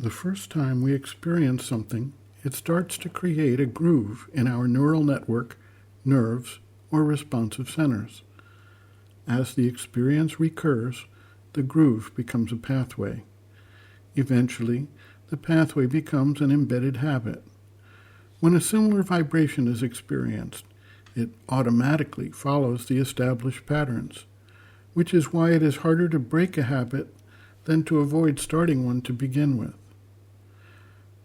The first time we experience something, it starts to create a groove in our neural network, nerves, or responsive centers. As the experience recurs, the groove becomes a pathway. Eventually, the pathway becomes an embedded habit. When a similar vibration is experienced, it automatically follows the established patterns, which is why it is harder to break a habit than to avoid starting one to begin with.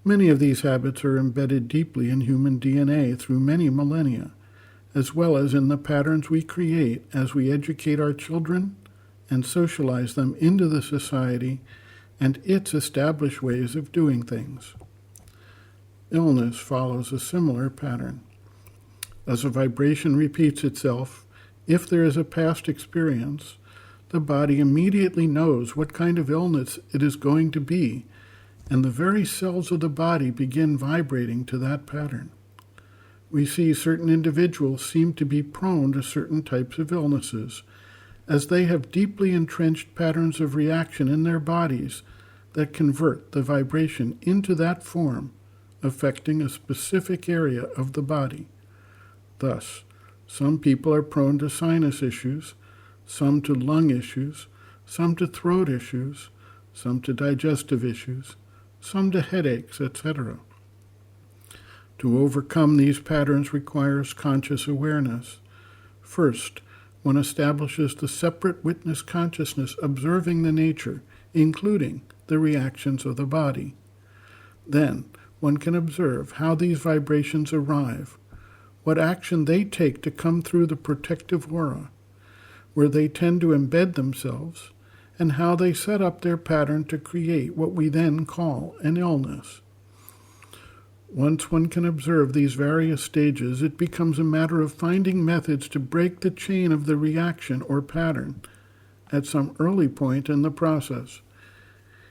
Many of these habits are embedded deeply in human DNA through many millennia, as well as in the patterns we create as we educate our children and socialize them into the society and its established ways of doing things. Illness follows a similar pattern. As a vibration repeats itself, if there is a past experience, the body immediately knows what kind of illness it is going to be, and the very cells of the body begin vibrating to that pattern. We see certain individuals seem to be prone to certain types of illnesses, as they have deeply entrenched patterns of reaction in their bodies that convert the vibration into that form, affecting a specific area of the body. Thus, some people are prone to sinus issues, some to lung issues, some to throat issues, some to digestive issues, some to headaches, etc. To overcome these patterns requires conscious awareness. First, one establishes the separate witness consciousness observing the nature, including the reactions of the body. Then, one can observe how these vibrations arrive, what action they take to come through the protective aura, where they tend to embed themselves, and how they set up their pattern to create what we then call an illness. Once one can observe these various stages, it becomes a matter of finding methods to break the chain of the reaction or pattern at some early point in the process.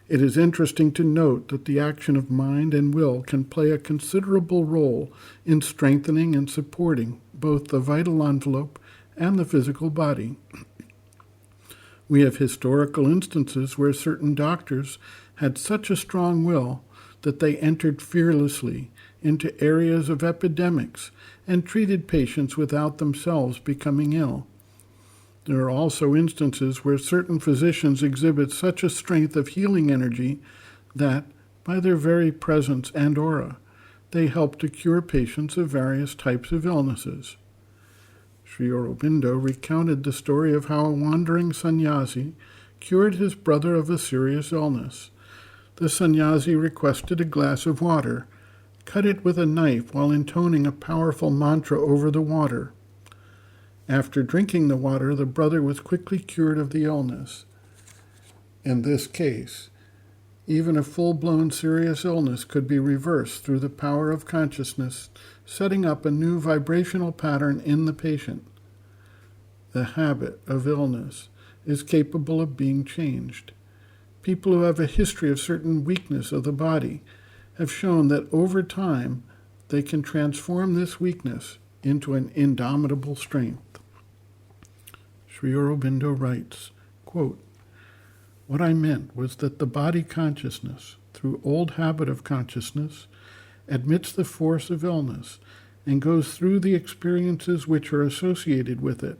It is interesting to note that the action of mind and will can play a considerable role in strengthening and supporting both the vital envelope and the physical body. We have historical instances where certain doctors had such a strong will that they entered fearlessly into areas of epidemics and treated patients without themselves becoming ill. There are also instances where certain physicians exhibit such a strength of healing energy that, by their very presence and aura, they help to cure patients of various types of illnesses. Sri Aurobindo recounted the story of how a wandering sannyasi cured his brother of a serious illness. The sannyasi requested a glass of water, cut it with a knife while intoning a powerful mantra over the water. After drinking the water, the brother was quickly cured of the illness. In this case, even a full-blown serious illness could be reversed through the power of consciousness, setting up a new vibrational pattern in the patient. The habit of illness is capable of being changed. People who have a history of certain weakness of the body have shown that over time they can transform this weakness into an indomitable strength. Sri Aurobindo writes, quote, "What I meant was that the body consciousness, through old habit of consciousness, admits the force of illness and goes through the experiences which are associated with it.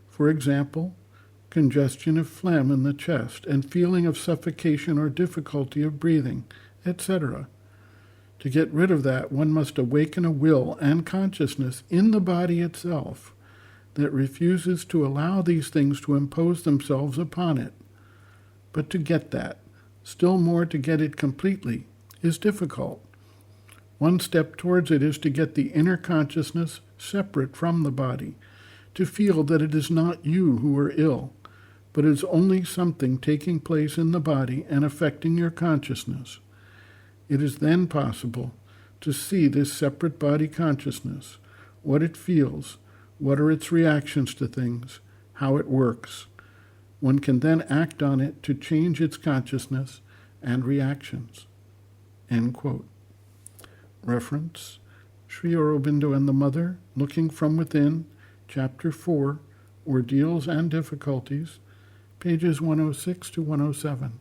For example, congestion of phlegm in the chest and feeling of suffocation or difficulty of breathing, etc. To get rid of that, one must awaken a will and consciousness in the body itself that refuses to allow these things to impose themselves upon it. But to get that, still more to get it completely, is difficult. One step towards it is to get the inner consciousness separate from the body, to feel that it is not you who are ill, but is only something taking place in the body and affecting your consciousness. It is then possible to see this separate body consciousness, what it feels, what are its reactions to things, how it works. One can then act on it to change its consciousness and reactions." End quote. Reference, Sri Aurobindo and the Mother, Looking from Within, Chapter 4, Ordeals and Difficulties, pages 106 to 107.